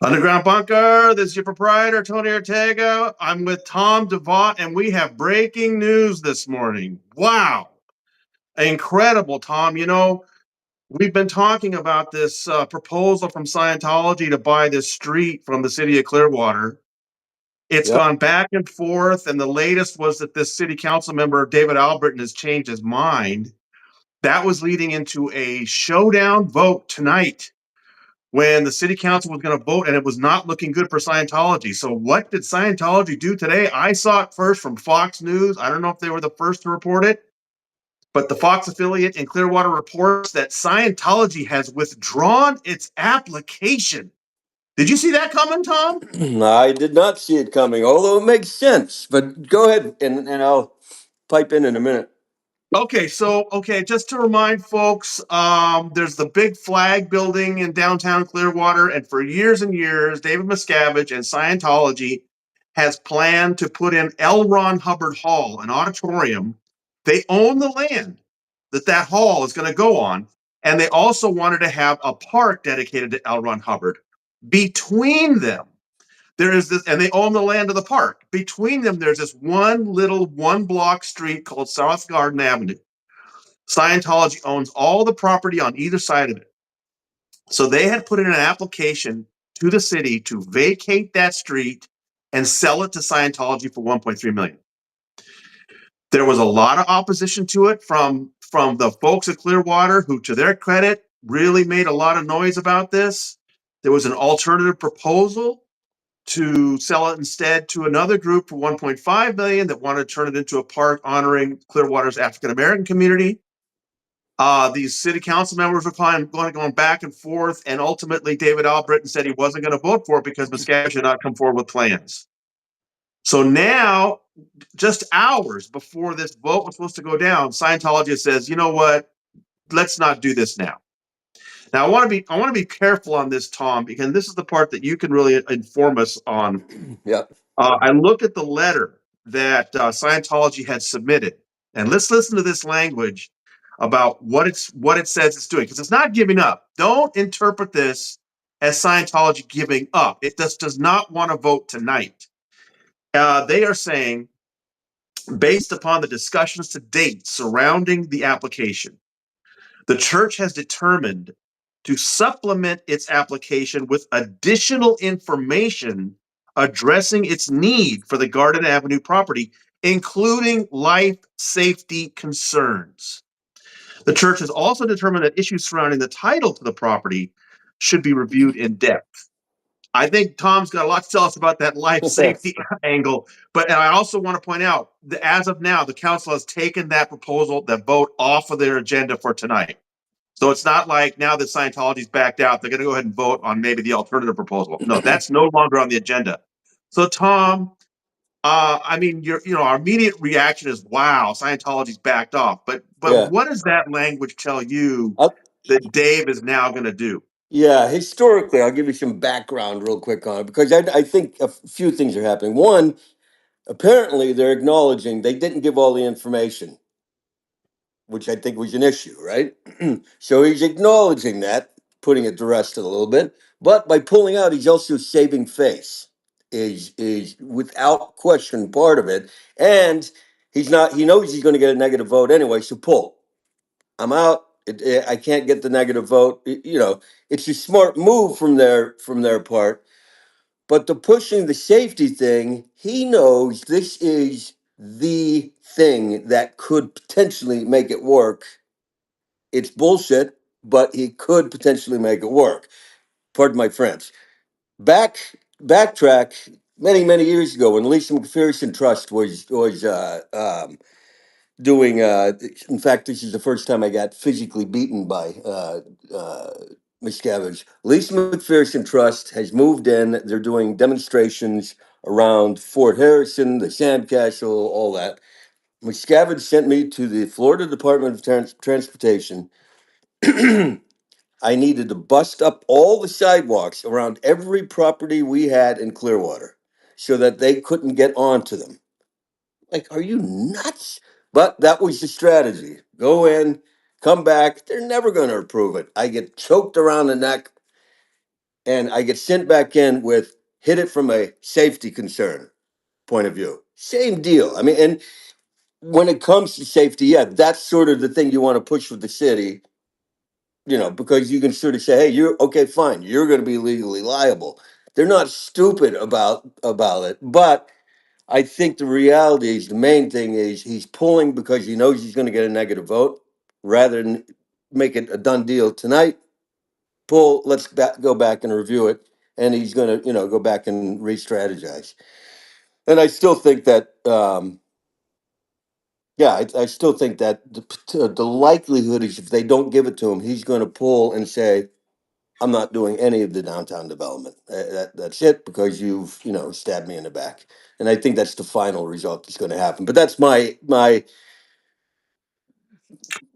Underground Bunker, this is your proprietor, Tony Ortega. I'm with Tom Dva, and we have breaking news this morning. Wow. Incredible, Tom. You know, we've been talking about this proposal from Scientology to buy this street from the city of Clearwater. It's Yep. gone back and forth, and the latest was that this city council member, David Albrittain, has changed his mind. That was leading into a showdown vote tonight when the city council was going to vote, and it was not looking good for Scientology. So what did Scientology do today? I saw it first from Fox News. I don't know if they were the first to report it, but the Fox affiliate in Clearwater reports that Scientology has withdrawn its application. Did you see that coming, Tom? I did not see it coming, although it makes sense. But go ahead, and I'll pipe in a minute. Okay, just to remind folks, there's the big flag building in downtown Clearwater, and for years and years, David Muscavage and Scientology has planned to put in Elron Hubard Hall, an auditorium. They own the land that hall is going to go on, and they also wanted to have a park dedicated to Elron Hubbard. Between them, there is this, and they own the land of the park. Between them, there's this one block street called South Garden Avenue. Scientology owns all the property on either side of it. So they had put in an application to the city to vacate that street and sell it to Scientology for $1.3 million. There was a lot of opposition to it from the folks at Clearwater, who, to their credit, really made a lot of noise about this. There was an alternative proposal to sell it instead to another group for $1.5 million that wanted to turn it into a park honoring Clearwater's African American community. These city council members were going back and forth, and ultimately David Albrittain said he wasn't going to vote for it because Muscavage had not come forward with plans. So now, just hours before this vote was supposed to go down, Scientology says, you know what? Let's not do this now. Now, I want to be careful on this, Tom, because this is the part that you can really inform us on. Yep. I looked at the letter that Scientology had submitted, and let's listen to this language about what it says it's doing, because it's not giving up. Don't interpret this as Scientology giving up. It just does not want to vote tonight. They are saying, based upon the discussions to date surrounding the application, the church has determined to supplement its application with additional information addressing its need for the Garden Avenue property, including life safety concerns. The church has also determined that issues surrounding the title to the property should be reviewed in depth. I think Tom's got a lot to tell us about that life safety angle, but I also want to point out that as of now, the council has taken that proposal, that vote, off of their agenda for tonight. So it's not like now that Scientology's backed out, they're going to go ahead and vote on maybe the alternative proposal. No, that's no longer on the agenda. So Tom, I mean, our immediate reaction is, wow, Scientology's backed off. But Yeah. what does that language tell you that Dave is now going to do? Yeah, historically, I'll give you some background real quick on it, because I think a few things are happening. One, apparently they're acknowledging they didn't give all the information, which I think was an issue, right? So he's acknowledging that, putting it to rest a little bit. But by pulling out, he's also saving face, is without question part of it. And he knows he's going to get a negative vote anyway, so pull. I'm out. I can't get the negative vote. It's a smart move from their part. But the pushing the safety thing, he knows this is the thing that could potentially make it work. It's bullshit, but he could potentially make it work. Pardon my French. Backtrack many years ago when Lisa McPherson Trust was doing. In fact, this is the first time I got physically beaten by Miscavige. Lisa McPherson Trust has moved in. They're doing demonstrations around Fort Harrison, the Sandcastle, all that. Miscavige sent me to the Florida Department of Transportation. I needed to bust up all the sidewalks around every property we had in Clearwater so that they couldn't get onto them. Like, are you nuts? But that was the strategy. Go in, come back. They're never going to approve it. I get choked around the neck. and I get sent back in with hit it from a safety concern point of view. Same deal. I mean, and when it comes to safety, yeah, that's sort of the thing you want to push with the city, because you can sort of say, hey, you're okay, fine, you're going to be legally liable. They're not stupid about it, but I think the reality is the main thing is he's pulling because he knows he's going to get a negative vote rather than make it a done deal tonight. Pull, let's go back and review it, and he's going to go back and re-strategize. And I still think that yeah, I still think that the likelihood is if they don't give it to him, he's going to pull and say, I'm not doing any of the downtown development. That's it because you've stabbed me in the back. And I think that's the final result that's going to happen. But that's my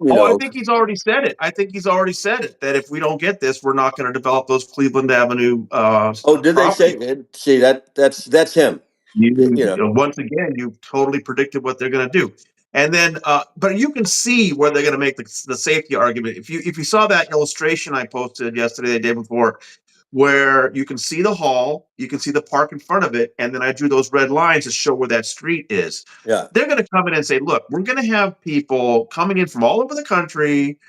you Oh, I know. think he's already said it. I think he's already said it that if we don't get this, we're not going to develop those Cleveland Avenue Oh, did they say properties. it? See, that's him. You know. Once again, you totally predicted what they're going to do, and then, but you can see where they're going to make the safety argument. If you saw that illustration I posted yesterday, the day before, where you can see the hall, you can see the park in front of it, and then I drew those red lines to show where that street is. Yeah. They're going to come in and say, "Look, we're going to have people coming in from all over the country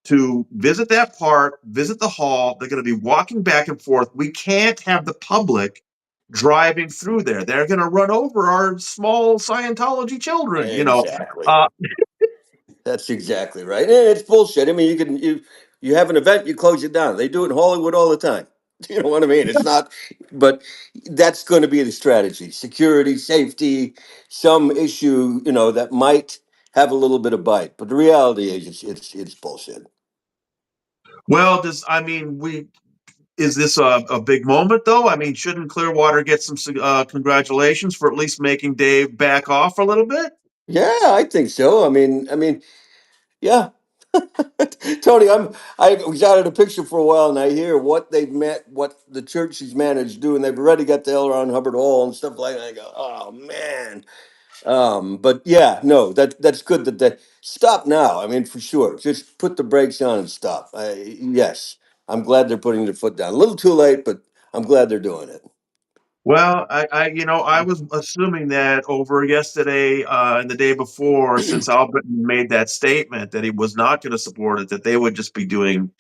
to visit that park, visit the hall. They're going to be walking back and forth. We can't have the public driving through there. They're going to run over our small Scientology children, Exactly. Uh, That's exactly right. And it's bullshit. I mean, you have an event, you close it down. They do it in Hollywood all the time. You know what I mean? It's not, but that's going to be the strategy: security, safety, some issue, that might have a little bit of bite. But the reality is, it's bullshit. well, is this a big moment though? I mean, shouldn't Clearwater get some congratulations for at least making Dave back off a little bit? Yeah, I think so. I mean, yeah. Tony, I was out of the picture for a while, and I hear what what the church has managed to do, and they've already got the Elron Hubard Hall and stuff like that. I go, oh man. But yeah, no, that's good that they stop now. I mean, for sure, just put the brakes on and stop. Yes, I'm glad they're putting their foot down. A little too late, but I'm glad they're doing it. Well, I was assuming that over yesterday and the day before, since Albrittain made that statement that he was not going to support it, that they would just be doing,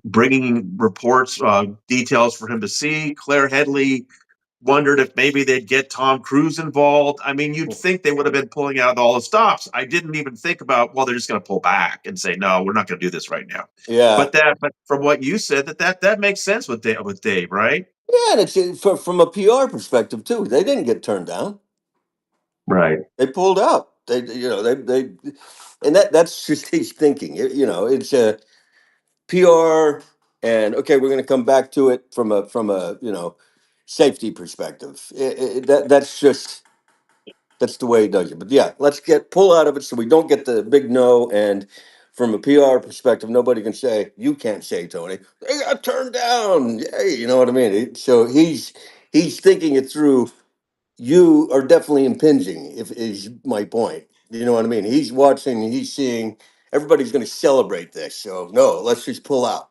bringing reports, details for him to see. Claire Headley wondered if maybe they'd get Tom Cruise involved. I mean, you'd think they would have been pulling out all the stops. I didn't even think about, well, they're just going to pull back and say, no, we're not going to do this right now. Yeah, But from what you said, that makes sense with Dave, right? yeah, and it's from a PR perspective too. They didn't get turned down. Right. They pulled out. They and that's just his thinking. It's a PR, and okay, we're going to come back to it from a safety perspective. That's the way he does it. But yeah, let's pull out of it so we don't get the big no. And from a PR perspective, nobody can say you can't say, Tony, they got turned down. Hey, you know what I mean? So he's thinking it through. You are definitely impinging. If is my point. You know what I mean? He's watching. He's seeing. Everybody's going to celebrate this. So no, let's just pull out.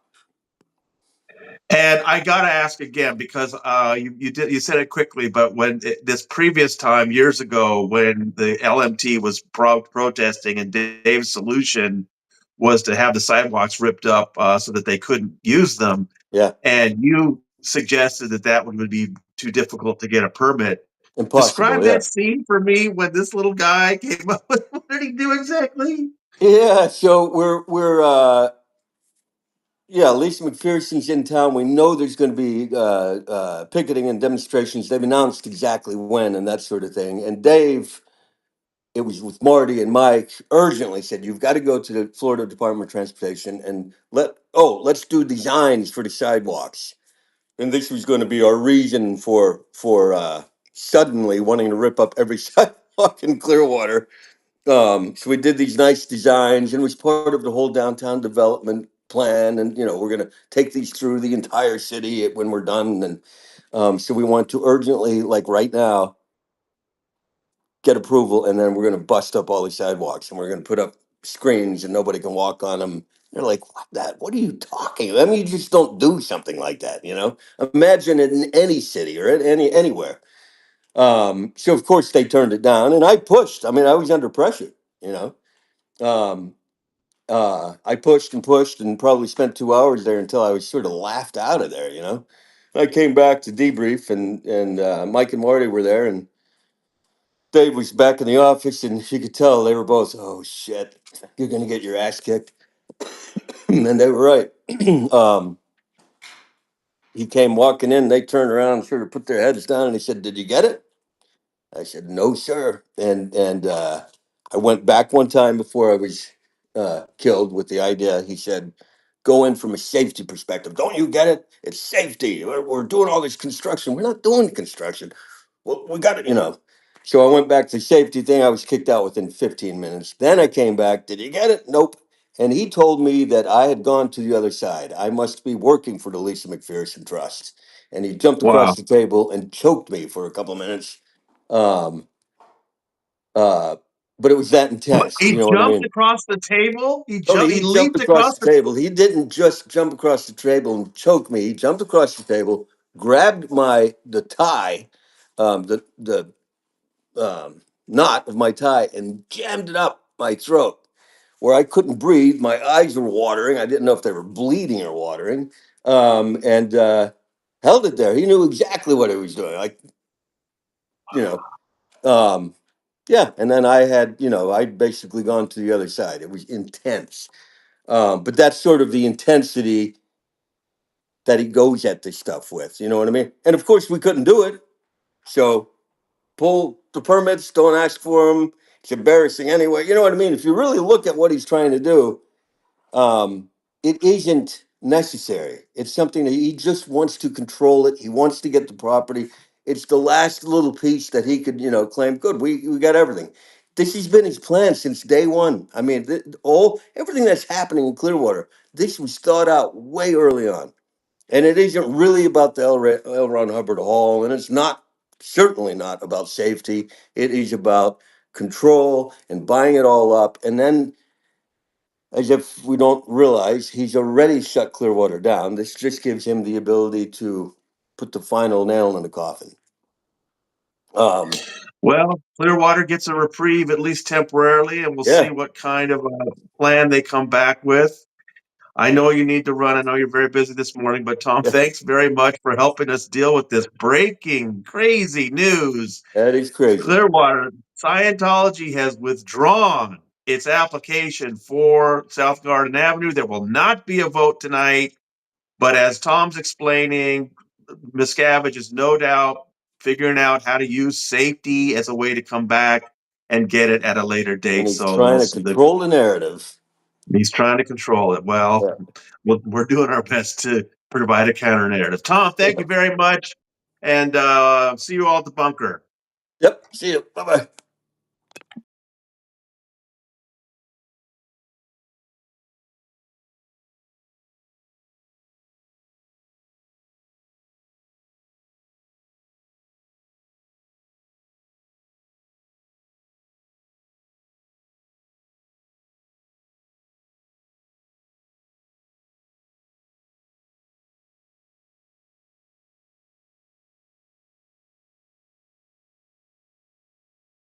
And I gotta ask again because you said it quickly, but this previous time years ago when the LMT was protesting and Dave's solution was to have the sidewalks ripped up so that they couldn't use them, Yeah, and you suggested that would be too difficult to get a permit. impossible. Describe Yeah. that scene for me when this little guy came up with what did he do exactly? Yeah, so we're yeah, Lisa McPherson's in town. We know there's going to be picketing and demonstrations. They've announced exactly when and that sort of thing. And Dave, it was with Marty and Mike, urgently said, "You've got to go to the Florida Department of Transportation and let's do designs for the sidewalks." And this was going to be our reason for suddenly wanting to rip up every sidewalk in Clearwater. So we did these nice designs, and it was part of the whole downtown development plan. And we're going to take these through the entire city when we're done. And so we want to urgently, like right now, get approval, and then we're going to bust up all these sidewalks, and we're going to put up screens, and nobody can walk on them. They're like, what are you talking about? I mean, you just don't do something like that, you know? Imagine it in any city or anywhere. So of course they turned it down, and I pushed. I mean, I was under pressure, you know. Um, I pushed and pushed and probably spent 2 hours there until I was sort of laughed out of there, you know. I came back to debrief, and Mike and Marty were there, and Dave was back in the office, and you could tell they were both, oh shit, you're gonna get your ass kicked, and they were right. He came walking in, they turned around and sort of put their heads down, and he said, "Did you get it?" I said, "No, sir." And I went back one time before I was killed with the idea. He said, "Go in from a safety perspective. Don't you get it? It's safety. We're doing all this construction. We're not doing construction. Well, we got it, you know." So I went back to the safety thing. I was kicked out within 15 minutes. Then I came back. Did you get it? Nope. And he told me that I had gone to the other side. I must be working for the Lisa McPherson Trust. And he jumped across Wow. the table and choked me for a couple of minutes. Um, uh, but it was that What? intense. He You know what I jumped mean? across the table? Tony, He he jumped leaped across across the the table. He didn't just jump across the table and choke me. He jumped across the table, grabbed the tie, the knot of my tie, and jammed it up my throat, where I couldn't breathe. My eyes were watering. I didn't know if they were bleeding or watering, and held it there. He knew exactly what he was doing. Like, you know, yeah. And then I had, you know, I'd basically gone to the other side. It was intense. But that's sort of the intensity that he goes at this stuff with. You know what I mean? And of course, we couldn't do it. So pull the permits, don't ask for them. It's embarrassing anyway. You know what I mean? If you really look at what he's trying to do, um, it isn't necessary. It's something that he just wants to control it. He wants to get the property. It's the last little piece that he could, you know, claim. Good, we got everything. This has been his plan since day one. I mean, everything that's happening in Clearwater, this was thought out way early on, and it isn't really about the Elron Hubard Hall, and it's not certainly not about safety. It is about control and buying it all up, and then as if we don't realize he's already shut Clearwater down. This just gives him the ability to put the final nail in the coffin. Well, Clearwater gets a reprieve, at least temporarily, and we'll see Yeah, what kind of plan they come back with. I know you need to run. I know you're very busy this morning, but Tom, yeah, thanks very much for helping us deal with this breaking, crazy news. that is crazy. Clearwater, Scientology has withdrawn its application for South Garden Avenue. There will not be a vote tonight, but as Tom's explaining, Muscavage is no doubt figuring out how to use safety as a way to come back and get it at a later And date. he's So trying we'll to see the control the narrative. he's trying to control it. Well, Yeah. we're doing our best to provide a counter narrative. Tom, thank you very much, and see you all at the bunker. Yep. See you. Bye bye.